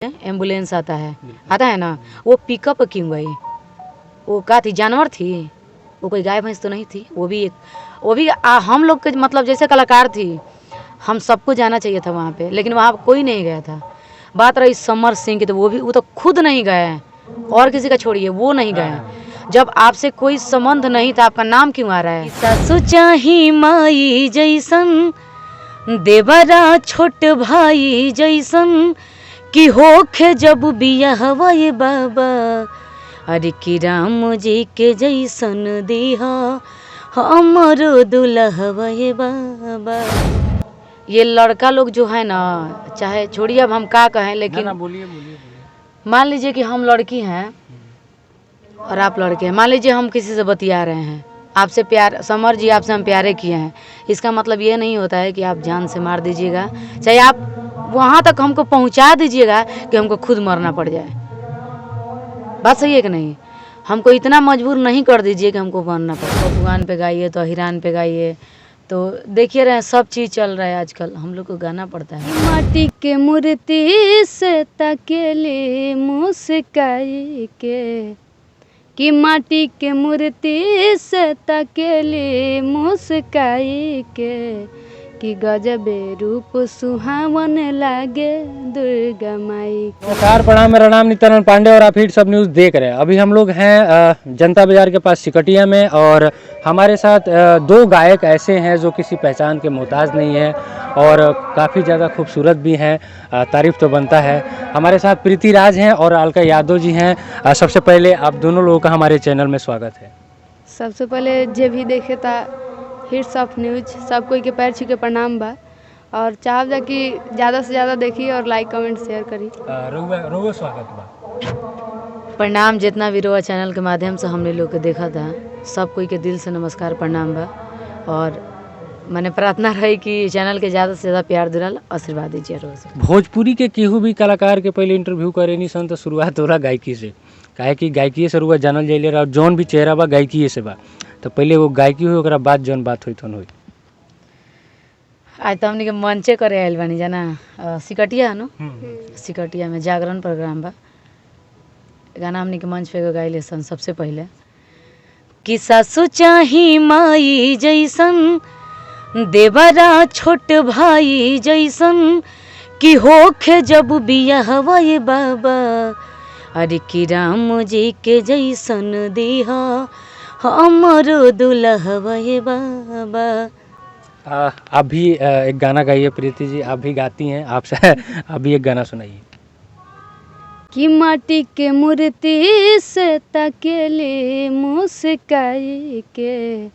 Ambulance आता है ना, वो पिकअप क्यों गई? वो क्या थी, जानवर थी? वो कोई गाय भैंस तो नहीं थी। वो भी हम लोग के मतलब जैसे कलाकार थी, हम सबको जाना चाहिए था वहाँ पे, लेकिन वहाँ कोई नहीं गया था। बात रही समर सिंह की, तो वो तो खुद नहीं गए, और किसी का छोड़िए, वो नहीं गए। जब आपसे कोई संबंध नहीं था, आपका नाम क्यों आ रहा है? सासु चाही माई जैसन, देवरा छोट भाई जैसन, कि होखे जब बियाहवा ये बाबा, अरे कि राम जी के जैसन दिहा हमरो दुल्हवा ये बाबा। ये लड़का लोग जो है ना, चाहे छोड़िए अब हम क्या कहें, लेकिन बोलिए। मान लीजिए कि हम लड़की हैं और आप लड़के हैं। मान लीजिए हम किसी से बतिया रहे हैं, आपसे प्यार, समर जी आपसे हम प्यारे किए हैं, इसका मतलब ये नहीं होता है कि आप जान से मार दीजिएगा, चाहे आप वहाँ तक हमको पहुँचा दीजिएगा कि हमको खुद मरना पड़ जाए। बात सही है कि नहीं? हमको इतना मजबूर नहीं कर दीजिए कि हमको मरना पड़े। भगवान पे गाइए तो हिरान पे गाइए, तो देखिए रहे सब चीज़ चल रहा है आजकल, हम लोग को गाना पड़ता है। माटी के मूर्ति से तकेली मुस्काई के, कि माटी के मूर्ति से तकेली मुस्काई के, कि गजबे रूप सुहावन लागे दुर्गा माई। नमस्कार, प्रणाम। मेरा नाम नित्यानंद पांडे और आप हिट सब न्यूज़ देख रहे हैं। अभी हम लोग हैं जनता बाजार के पास सिकटिया में, और हमारे साथ दो गायक ऐसे हैं जो किसी पहचान के मोहताज नहीं है और काफ़ी ज़्यादा खूबसूरत भी हैं, तारीफ तो बनता है। हमारे साथ प्रीति राज हैं और अलका यादव जी हैं। सबसे पहले आप दोनों लोगों का हमारे चैनल में स्वागत है। सबसे पहले जे भी देखे था हिट्स ऑफ न्यूज, सब कोई के पैर छू के प्रणाम बा, और चाहब जा कि ज़्यादा से ज़्यादा देखिए और लाइक कमेंट शेयर करी। रोगो स्वागत बा। प्रणाम। जितना भी रोआ चैनल के माध्यम से हमने लोग के देखा था, सब कोई के दिल से नमस्कार प्रणाम बा, और मैंने प्रार्थना रही कि चैनल के ज़्यादा से ज़्यादा प्यार दुलाल आशीर्वाद दीजिए रोज। भोजपुरी के केहू भी कलाकार के पहले इंटरव्यू करे नहीं सन, तो शुरुआत हो रहा गायकी से, काहे कि गायकी से रुआ जानल जाइले रहा, जौन भी चेहरा बा गायकी से बा, तो पहले वो गायकी हुई, ओकरा बाद जौन बात हुई तौन हुई। आज तो हमने के मंचे करे आयल बानी जाना, सिकटिया नो, सिकटिया में जागरण प्रोग्राम बा, गाना हमने के मंच पे गाइले सन सबसे पहले, कि सासु चाही माई जैसन, देवरा छोट भाई जैसन, कि होखे जब बियाहवा ये बाबा, अरे कि राम जी के जैसन दिहा हमरो दुल्हवा ये बाबा। आप भी एक गाना गाइए प्रीति जी, आप भी गाती हैं, आपसे आप भी एक गाना सुनाइए। कि माटी के मूर्ति से तकेली मुस्काई के,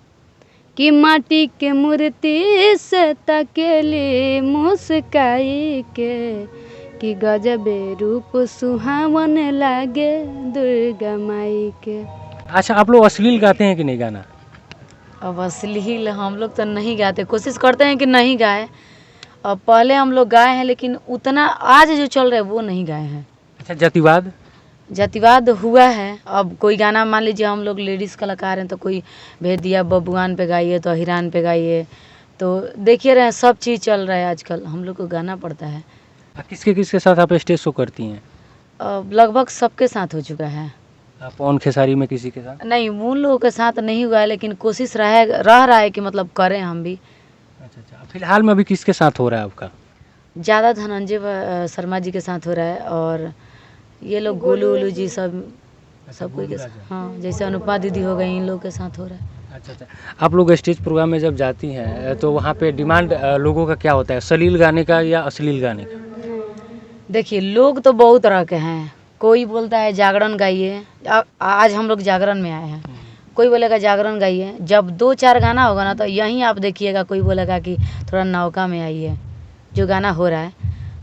कि माटी के मूर्ति से तकेली मुस्काई के, कि गजबे रूप सुहावन लागे दुर्गा माई के। अच्छा, आप लोग अश्लील गाते हैं कि नहीं गाना? अब अश्लील हम लोग तो नहीं गाते, कोशिश करते हैं कि नहीं गाए। अब पहले हम लोग गाए हैं, लेकिन उतना आज जो चल रहा है वो नहीं गाए हैं। अच्छा, जातिवाद हुआ है। अब कोई गाना मान लीजिए, हम लोग लेडीज़ कलाकार हैं, तो कोई भेज दिया बबुआन पे गाइए तो हिरान पे गाइए, तो देखिए रहे सब चीज़ चल रहा है आजकल, हम लोग को गाना पड़ता है। किसके साथ आप स्टेज शो करती हैं? अब लगभग सबके साथ हो चुका है। पवन खेसारी में किसी के साथ? नहीं, उन लोगों के साथ नहीं हुआ है, लेकिन कोशिश रह रहा है कि मतलब करें हम भी। अच्छा, फिलहाल में अभी किसके साथ हो रहा है आपका? ज़्यादा धनंजय शर्मा जी के साथ हो रहा है, और ये लोग गोलू ओलू जी सब कोई के साथ, हाँ, जैसे अनुपमा दीदी हो गई, इन लोग के साथ हो रहा है। अच्छा, आप लोग स्टेज प्रोग्राम में जब जाती हैं तो वहाँ पे डिमांड लोगों का क्या होता है, सलील गाने का या अश्लील गाने का? देखिए, लोग तो बहुत तरह के हैं। कोई बोलता है जागरण गाइए, आज हम लोग जागरण में आए हैं, कोई बोलेगा जागरण गाइए। जब 2-4 गाना होगा ना, तो यहीं आप देखिएगा कोई बोलेगा कि थोड़ा नौका में आइए, जो गाना हो रहा है,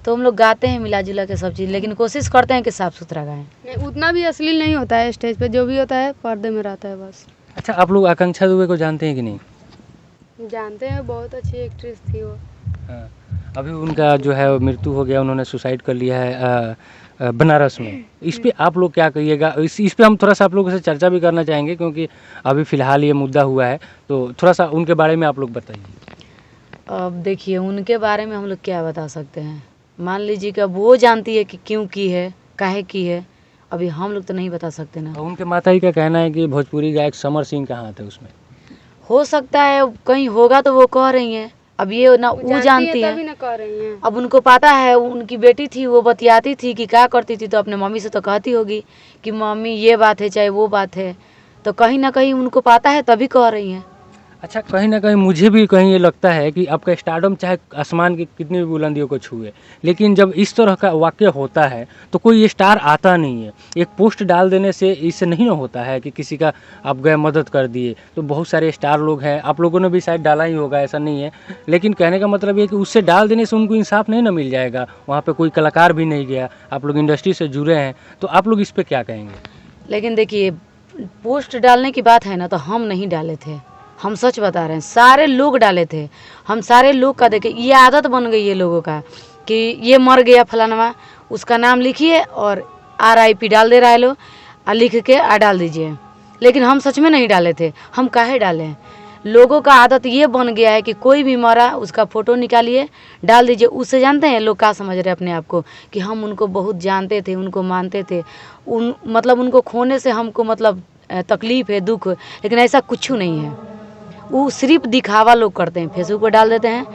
तो हम लोग गाते हैं मिला जुला के सब चीज़, लेकिन कोशिश करते हैं कि साफ़ सुथरा गाएं। नहीं, उतना भी अश्लील नहीं होता है स्टेज पे, जो भी होता है पर्दे में रहता है बस। अच्छा, आप लोग आकांक्षा दुबे को जानते हैं कि नहीं? जानते हैं, बहुत अच्छी एक्ट्रेस थी वो। हाँ, अभी उनका जो है मृत्यु हो गया, उन्होंने सुसाइड कर लिया है बनारस में। इस पे आप लोग क्या कहिएगा? इस पे हम थोड़ा सा आप लोगों से चर्चा भी करना चाहेंगे, क्योंकि अभी फ़िलहाल ये मुद्दा हुआ है, तो थोड़ा सा उनके बारे में आप लोग बताइए। अब देखिए, उनके बारे में हम लोग क्या बता सकते हैं, मान लीजिए कि अब वो जानती है कि क्यों की है, काहे की है, अभी हम लोग तो नहीं बता सकते ना। और उनके माता जी का कहना है कि भोजपुरी गायक समर सिंह कहाँ थे उसमें। हो सकता है कहीं होगा तो वो कह रही हैं, अब ये ना वो जानती है, तभी ना कह रही हैं। अब उनको पता है, उनकी बेटी थी वो बतियाती थी कि क्या करती थी, तो अपने मम्मी से तो कहती होगी कि मम्मी ये बात है चाहे वो बात है, तो कहीं ना कहीं उनको पता है तभी कह रही हैं। अच्छा, कहीं ना कहीं मुझे भी कहीं ये लगता है कि आपका स्टारडम चाहे आसमान की कितनी भी बुलंदियों को छुए, लेकिन जब इस तरह का वाक़या होता है तो कोई ये स्टार आता नहीं है। एक पोस्ट डाल देने से इससे नहीं ना होता है कि किसी का आप गए मदद कर दिए। तो बहुत सारे स्टार लोग हैं, आप लोगों ने भी शायद डाला ही होगा, ऐसा नहीं है, लेकिन कहने का मतलब ये कि उससे डाल देने से उनको इंसाफ नहीं ना मिल जाएगा। वहाँ पर कोई कलाकार भी नहीं गया, आप लोग इंडस्ट्री से जुड़े हैं, तो आप लोग इस पर क्या कहेंगे। लेकिन देखिए, पोस्ट डालने की बात है ना, तो हम नहीं डाले थे, हम सच बता रहे हैं, सारे लोग डाले थे। हम सारे लोग का देखे, ये आदत बन गई है लोगों का कि ये मर गया फलानवा, उसका नाम लिखिए और RIP डाल दे रहा है लोग, लिख के डाल दीजिए। लेकिन हम सच में नहीं डाले थे, हम काहे डाले हैं। लोगों का आदत ये बन गया है कि कोई भी मरा उसका फ़ोटो निकालिए डाल दीजिए। उससे जानते हैं लोग क्या समझ रहे हैं अपने आप को, कि हम उनको बहुत जानते थे, उनको मानते थे, मतलब उनको खोने से हमको मतलब तकलीफ़ है, दुख, लेकिन ऐसा कुछ नहीं है। वो सिर्फ दिखावा लोग करते हैं, फेसबुक पर डाल देते हैं,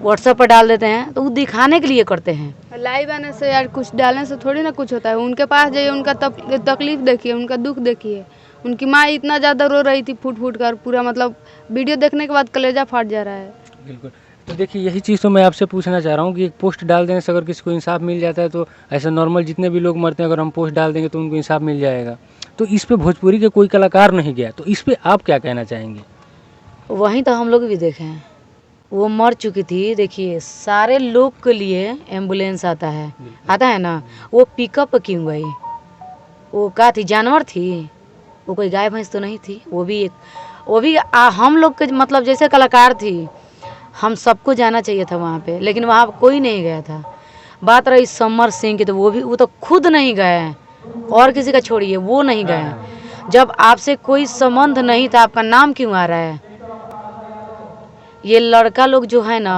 व्हाट्सएप पर डाल देते हैं, तो वो दिखाने के लिए करते हैं। लाइव आने से यार कुछ डालने से थोड़ी ना कुछ होता है। उनके पास जाइए, उनका तकलीफ देखिए, उनका दुख देखिए। उनकी माँ इतना ज़्यादा रो रही थी फूट फूट कर, पूरा मतलब वीडियो देखने के बाद कलेजा फाट जा रहा है। बिल्कुल। तो देखिए, यही चीज़ तो मैं आपसे पूछना चाह रहा हूँ कि एक पोस्ट डाल देने से अगर किसी को इंसाफ मिल जाता है, तो ऐसा नॉर्मल जितने भी लोग मरते हैं अगर हम पोस्ट डाल देंगे तो उनको इंसाफ मिल जाएगा। तो इस पे भोजपुरी के कोई कलाकार नहीं गया, तो इस पे आप क्या कहना चाहेंगे। वहीं तो हम लोग भी देखे हैं, वो मर चुकी थी। देखिए, सारे लोग के लिए एम्बुलेंस आता है ना, वो पिकअप क्यों गई, वो क्या थी, जानवर थी, वो कोई गाय भैंस तो नहीं थी। वो भी हम लोग के मतलब जैसे कलाकार थी, हम सबको जाना चाहिए था वहाँ पे, लेकिन वहाँ कोई नहीं गया था। बात रही समर सिंह की, तो वो तो खुद नहीं गए, और किसी का छोड़िए, वो नहीं गए। जब आपसे कोई संबंध नहीं था, आपका नाम क्यों आ रहा है। ये लड़का लोग जो है ना,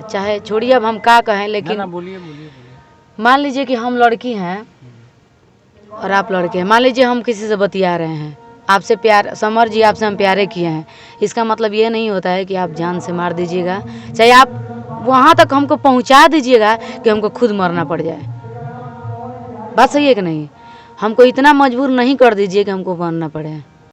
चाहे छोड़िए अब हम क्या कहें, लेकिन बोलिए। मान लीजिए कि हम लड़की हैं और आप लड़के हैं, मान लीजिए हम किसी से बतिया रहे हैं, आपसे प्यार, समर जी आपसे हम प्यारे किए हैं, इसका मतलब ये नहीं होता है कि आप जान से मार दीजिएगा, चाहे आप वहाँ तक हमको पहुँचा दीजिएगा कि हमको खुद मरना पड़ जाए। बात सही है कि नहीं। हमको इतना मजबूर नहीं कर दीजिए कि हमको मरना पड़े।